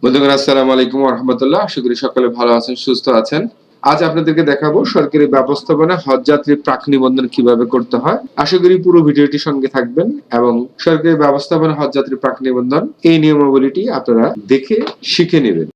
বন্ধুগণ আসসালামু আলাইকুম ওয়া রাহমাতুল্লাহ। আশা করি সকলে ভালো আছেন, সুস্থ আছেন। আজ আপনাদেরকে দেখাবো সরকারি ব্যবস্থাপনায় হজ যাত্রীর প্রাক নিবন্ধন কিভাবে করতে হয়। আশা করি পুরো ভিডিওটি সঙ্গে থাকবেন এবং সরকারি ব্যবস্থাপনায় হজ যাত্রীর প্রাক নিবন্ধন এই নিয়মাবলীটি আপনারা দেখে শিখে নেবেন।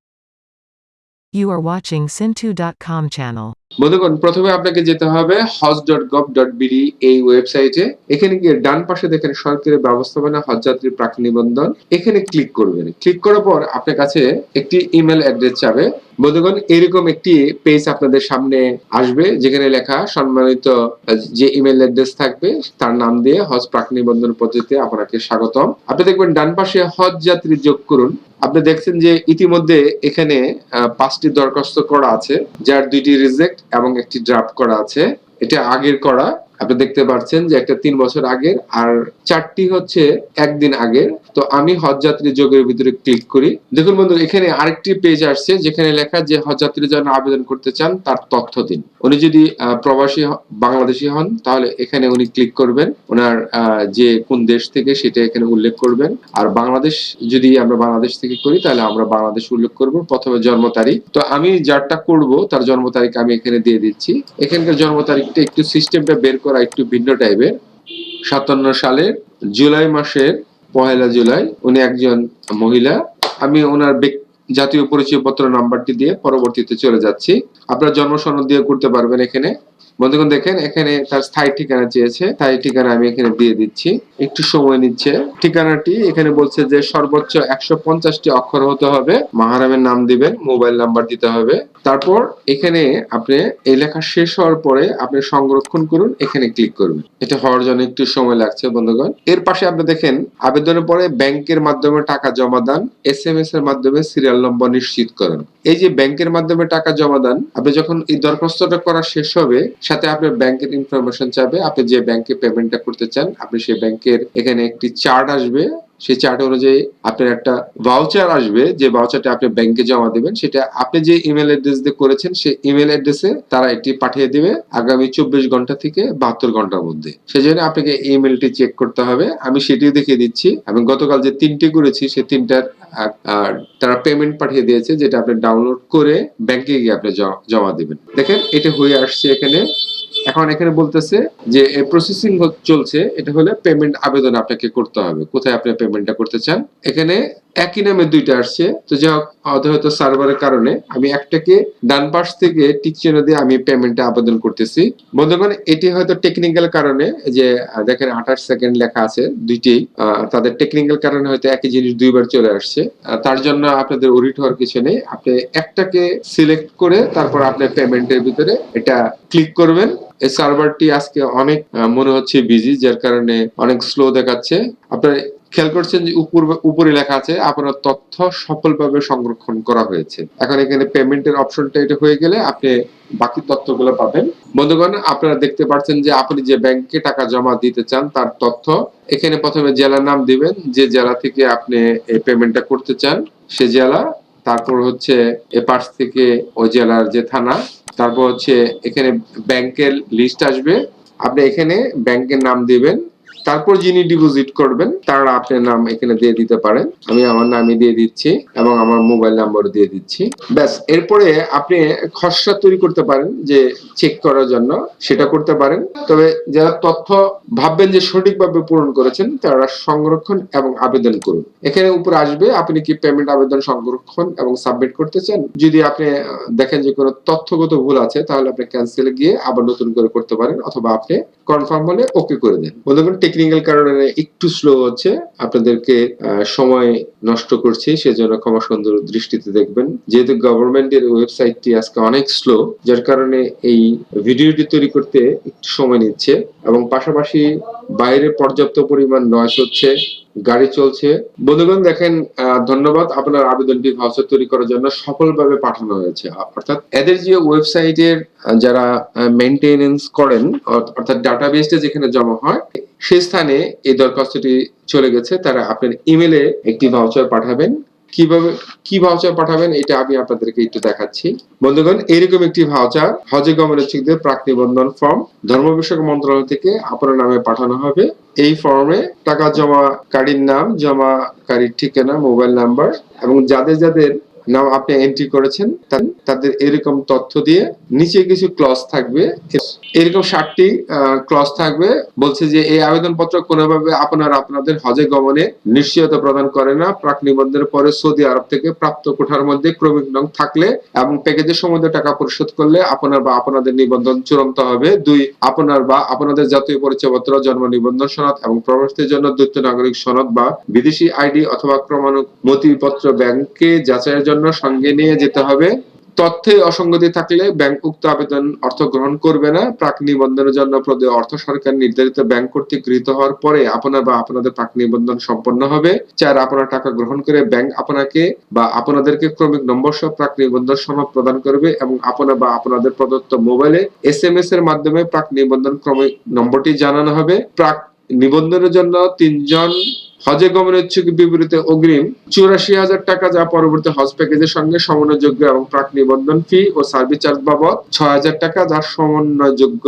You are watching Sintu.com channel. বন্ধুগণ, প্রথমে আপনাকে যেতে হবে hajj.gov.bd এই ওয়েবসাইটে। এখানে গিয়ে ডান পাশে দেখেন সরকারি ব্যবস্থাপনা হজ যাত্রীর প্রাক নিবন্ধন, এখানে ক্লিক করবেন। ক্লিক করার পর আপনার কাছে একটি ইমেল অ্যাড্রেস চাবে। বন্ধুগণ, এরকম একটি পেজ আপনাদের সামনে আসবে যেখানে লেখা সম্মানিত যে ইমেল অ্যাড্রেস থাকবে তার নাম দিয়ে হজ প্রাক নিবন্ধন পদ্ধতিতে আপনাকে স্বাগতম। আপনি দেখবেন ডান পাশে হজ যাত্রী যোগ করুন। আপনি দেখছেন যে ইতিমধ্যে এখানে 5টি দরখাস্ত করা আছে, যার 2টি রিজেক্ট এবং একটি ড্রাফট করা আছে। এটা আগের করা, আপনি দেখতে পাচ্ছেন যে একটা 3 বছর আগের আর 4টি হচ্ছে একদিন আগের। তো আমি হজ যাত্রী যোগের ভিতরে ক্লিক করি। দেখুন বন্ধু, এখানে আরেকটি পেজ আসছে যেখানে লেখা যে হজ যাত্রীর জন্য আবেদন করতে চান তার তথ্য দিন। উনি যদি প্রবাসী বাংলাদেশী হন তাহলে এখানে উনি ক্লিক করবেন, ওনার যে কোন দেশ থেকে সেটা এখানে উল্লেখ করবেন। আর বাংলাদেশ যদি আমরা বাংলাদেশ থেকে করি তাহলে আমরা বাংলাদেশ উল্লেখ করব। প্রথমে জন্ম তারিখ, তো আমি যারটা করব তার জন্ম তারিখ আমি এখানে দিয়ে দিচ্ছি। এখানকার জন্ম তারিখটা একটু সিস্টেমটা বের করা একটু ভিন্ন টাইপের। 57 সালের জুলাই মাসের 1 জুলাই উনি একজন মহিলা। আমি ওনার জাতীয় পরিচয়পত্র নাম্বারটি দিয়ে পরবর্তীতে চলে যাচ্ছি। আপনার জন্ম সনদ দিয়ে করতে পারবেন। এখানে বন্ধুগণ দেখেন এখানে তার স্থায়ী ঠিকানা চেয়েছে, স্থায়ী ঠিকানা আমি এখানে দিয়ে দিচ্ছি। একটু সময় নিচ্ছে। ঠিকানাটি এখানে বলছে যে সর্বোচ্চ 150টি অক্ষর হতে হবে, মাহরামের নাম দিবেন, মোবাইল নাম্বার দিতে হবে। তারপর এখানে আপনি এই লেখা শেষ হওয়ার পরে আপনি সংরক্ষণ করুন, এখানে ক্লিক করুন। এটা হওয়ার জন্য একটু সময় লাগছে বন্ধুগণ। এর পাশে আপনি দেখেন আবেদনের পরে ব্যাংকের মাধ্যমে টাকা জমা দান, এসএমএস এর মাধ্যমে সিরিয়াল নম্বর নিশ্চিত করেন। এই যে ব্যাংকের মাধ্যমে টাকা জমা দান, আপনি যখন এই দরখাস্তটা করা শেষ হবে সাথে আপনার ব্যাংকের ইনফরমেশন চাবে, আপনি যে ব্যাংকে পেমেন্টটা করতে চান আপনি সেই ব্যাংকের এখানে একটি চার্ট আসবে, সেই চার্ট অনুযায়ী আপনার একটা ভাউচার আসবে, যে ভাউচারটা আপনি ব্যাংকে জমা দিবেন সেটা আপনি যে ইমেল অ্যাড্রেস দিয়ে করেছেন সেই ইমেল অ্যাড্রেসে তারা এটি পাঠিয়ে দিবে আগামী 24 ঘন্টা থেকে 72 ঘন্টার মধ্যে। সেজন্য আপনাকে ইমেলটি চেক করতে হবে। আমি সেটিও দেখিয়ে দিচ্ছি। আমি গতকাল যে 3টি করেছি সেই 3টার তারা পেমেন্ট পাঠিয়ে দিয়েছে, যেটা আপনি ডাউনলোড করে ব্যাংকে গিয়ে আপনি জমা দিবেন। দেখেন এটা হয়ে আসছে এখানে। এখন এখানে বলতেছে যে প্রসেসিং চলছে, এটা হলে পেমেন্ট আবেদন আপনাকে করতে হবে। কোথায় আপনি পেমেন্টটা করতে চান, এখানে একই নামে 2টা আসছে। তো যাই হোক, হয়তো সার্ভারের কারণে আমি একটাকে ডান পাশ থেকে টিক চিহ্ন দিয়ে আমি পেমেন্টে আবেদন করতেছি। বন্ধুগণ, এটি হয়তো টেকনিক্যাল কারণে, যে দেখেন 28 সেকেন্ড লেখা আছে 2টি, তাদের টেকনিক্যাল কারণে হয়তো একই জিনিস 2বার চলে আসছে। তার জন্য আপনাদের ওরিট হওয়ার কিছু নেই। আপনি একটাকে সিলেক্ট করে তারপর আপনি পেমেন্টের ভিতরে এটা ক্লিক করবেন। এই সার্ভারটি আজকে অনেক মনে হচ্ছে বিজি, যার কারণে অনেক স্লো দেখাচ্ছে। আপনার খেয়াল করছেন যে উপরে লেখা আছে আপনার তথ্য সফলভাবে সংরক্ষণ করা হয়েছে। এখন এখানে পেমেন্টের অপশনটা এটা হয়ে গেলে আপনি বাকি তথ্যগুলো পাবেন। বন্ধুগণ, আপনারা দেখতে পাচ্ছেন যে আপনি যে ব্যাংকে টাকা জমা দিতে চান তার তথ্য। এখানে প্রথমে জেলার নাম দিবেন, যে জেলা থেকে আপনি এই পেমেন্টটা করতে চান সে জেলা। তারপর হচ্ছে এ পাশ থেকে ওই জেলার যে থানা। তারপর হচ্ছে এখানে ব্যাংকের লিস্ট আসবে, আপনি এখানে ব্যাংকের নাম দিবেন। তারপর যিনি ডিপোজিট করবেন তার আপনার নাম এখানে দিয়ে দিতে পারেন। আমি আমার নামই দিয়ে দিচ্ছি এবং আমার মোবাইল নাম্বারও দিয়ে দিচ্ছি। ব্যাস, এরপরে আপনি খসড়া তৈরি করতে পারেন, যে চেক করার জন্য সেটা করতে পারেন। তবে যারা তথ্য ভাববেন যে সঠিকভাবে পূরণ করেছেন তারা সংরক্ষণ এবং আবেদন করুন। এখানে উপরে আসবে আপনি কি পেমেন্ট আবেদন সংরক্ষণ এবং সাবমিট করতে চান। যদি আপনি দেখেন যে কোনো তথ্যগত ভুল আছে তাহলে আপনি ক্যান্সেলে গিয়ে আবার নতুন করে করতে পারেন, অথবা আপনি কনফার্ম হলে ওকে করে দেন। বন্ধুগণ, টেকনিক্যাল কারণে একটু স্লো হচ্ছে, আপনাদেরকে সময় নষ্ট করছি, সেজন্য ক্ষমা সুন্দর দৃষ্টিতে দেখবেন। যেহেতু গভর্নমেন্টের ওয়েবসাইটটি আজকে অনেক স্লো, যার কারণে এই ভিডিওটি তৈরি করতে একটু সময় নিচ্ছে এবং পাশাপাশি বাইরে পর্যাপ্ত পরিমাণ নয়েজ হচ্ছে, গাড়ি চলছে। বন্ধুগণ দেখেন, ধন্যবাদ, আপনার আবেদনটি ভাউচার তৈরি করার জন্য সফলভাবে পাঠানো হয়েছে। অর্থাৎ এদের যে ওয়েবসাইটের যারা মেইনটেনেন্স করেন, অর্থাৎ ডাটাবেসটা যেখানে জমা হয় সেই স্থানে এই দরখাস্তটি চলে গেছে। তারা আপনার ইমেলে একটি ভাউচার পাঠাবেন, কিভাবে কি ভাউচার পাঠাবেন এটা আমি আপনাদেরকে একটু দেখাচ্ছি। বন্ধুগণ, এরকম একটি ভাউচার হজে গমন ইচ্ছুকদের প্রাক নিবন্ধন ফর্ম ধর্ম বিষয়ক মন্ত্রণালয় থেকে আপনার নামে পাঠানো হবে। এই ফর্মে টাকা জমাকারীর নাম, জমাকারীর ঠিকানা, মোবাইল নাম্বার এবং যাদের যাদের নাম আপনি এন্ট্রি করেছেন তাদের এরকম তথ্য দিয়ে নিচে কিছু ক্লজ থাকবে, এরকম 7টি ক্লজ থাকবে। বলছে যে এই আবেদনপত্র কোনোভাবে আপনাদের হজে গমনে নিশ্চয়তা প্রদান করে না। প্রাক নিবন্ধনের পরে সৌদি আরব থেকে প্রাপ্ত কোঠার মধ্যে ক্রমিক নং থাকলে এবং প্যাকেজের সমুদ্র টাকা পরিশোধ করলে আপনার বা আপনাদের নিবন্ধন চূড়ান্ত হবে। 2, আপনার বা আপনাদের জাতীয় পরিচয়পত্র, জন্ম নিবন্ধন সনদ এবং প্রবাসীদের জন্য দ্বৈত নাগরিক সনদ বা বিদেশি আইডি অথবা প্রমাণপত্র ব্যাংকে যাচাইয়ের জন্য সঙ্গে নিয়ে যেতে হবে। তথ্যে অসঙ্গতি থাকলে ব্যাংক উক্ত আবেদন অর্থ গ্রহণ করবে না। প্রাক নিবন্ধনের জন্য প্রদেয় অর্থ সরকার নির্ধারিত ব্যাংক কর্তৃক গৃহীত হওয়ার পরে আপনার বা আপনাদের প্রাক নিবন্ধন সম্পন্ন হবে। 4, আপনার টাকা গ্রহণ করে ব্যাংক আপনাকে বা আপনাদেরকে ক্রমিক নম্বর সহ প্রাক নিবন্ধন সনদ প্রদান করবে এবং আপনার বা আপনাদের প্রদত্ত মোবাইলে SMS এর মাধ্যমে প্রাক নিবন্ধন ক্রমিক নম্বরটি জানানো হবে। প্রাক নিবন্ধনের জন্য 3 জন হজে গমন ইচ্ছুক বিপরীতে অগ্রিম 84,000 টাকা, যা পরবর্তী হজ প্যাকেজের সঙ্গে সমন্বয়যোগ্য এবং প্রাক নিবন্ধন ফি ও সার্ভিস চার্জ বাবদ 6,000 টাকা, যার সমন্বয়যোগ্য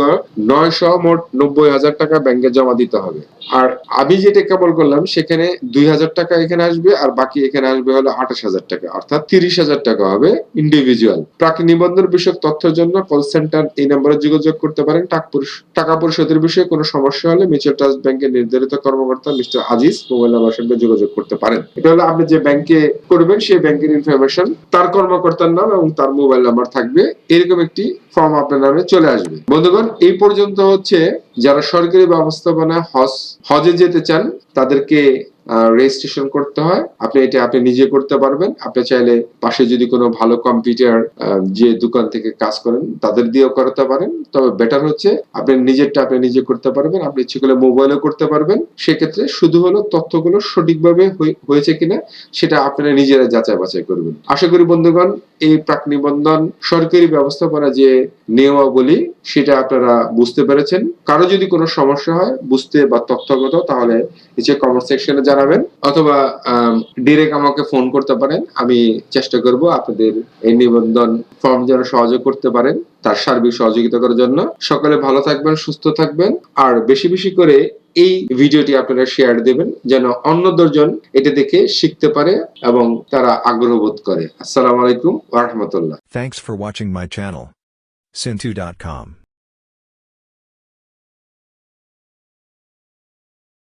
9 সহ মোট 90,000 টাকা ব্যাংকে জমা দিতে হবে। আর আমি যেটা কেবল করলাম সেখানে 2,000 টাকা এখানে আসবে আর বাকি এখানে আসবে হলো 28,000 টাকা, অর্থাৎ 30,000 টাকা হবে ইন্ডিভিজুয়াল। প্রাক নিবন্ধন বিষয়ক তথ্যের জন্য কল সেন্টার এই নম্বরে যোগাযোগ করতে পারেন। টাকা পরিশোধের বিষয়ে কোনো সমস্যা হলে মিউচুয়াল ট্রাস্ট ব্যাংকের নির্ধারিত কর্মকর্তা মিস্টার আজিজ মোবাইল নাম্বার সঙ্গে যোগাযোগ করতে পারেন। এটা হলো আপনি যে ব্যাংকে করবেন সেই ব্যাংকের ইনফরমেশন, তার কর্মকর্তার নাম এবং তার মোবাইল নাম্বার থাকবে। এরকম একটি ফর্ম আপনার নামে চলে আসবে। বন্ধুগণ, এই পর্যন্ত হচ্ছে যারা সরকারি ব্যবস্থাপনা হজে যেতে চান তাদেরকে রেজিস্ট্রেশন করতে হয়। আপনি নিজে করতে পারবেন। আপনি চাইলে পাশে যদি কোনো ভালো কম্পিউটার যে দোকান থেকে কাজ করেন তাদের দিয়েও করাতে পারেন। তবে বেটার হচ্ছে আপনি নিজে করতে পারবেন। আপনি ইচ্ছে করলে মোবাইলেও করতে পারবেন। সেক্ষেত্রে শুধু হলো তথ্যগুলো সঠিকভাবে হয়েছে কিনা সেটা আপনারা নিজেরা যাচাই বাছাই করবেন। আশা করি বন্ধুগণ, এই প্রাক নিবন্ধন সরকারি ব্যবস্থাপনা যে নিয়মাবলী সেটা আপনারা বুঝতে পেরেছেন। কারো যদি কোনো সমস্যা হয় বুঝতে বা তথ্যগত, তাহলে নিচে কমেন্ট সেকশনে জানাবেন অথবা ডিরেক্ট আমাকে ফোন করতে পারেন। আমি চেষ্টা করব আপনাদের এই নিবন্ধন ফর্ম যেন সহযোগ করতে পারেন তার সার্বিক সহযোগিতা করার জন্য। সকলে ভালো থাকবেন, সুস্থ থাকবেন আর বেশি বেশি করে এই ভিডিওটি আপনারা শেয়ার দেবেন যেন অন্য 10 জন এটা দেখে শিখতে পারে এবং তারা আগ্রহ বোধ করে। আসসালামু আলাইকুম ওয়া রাহমাতুল্লাহ। Thanks for watching my channel. Sintu.com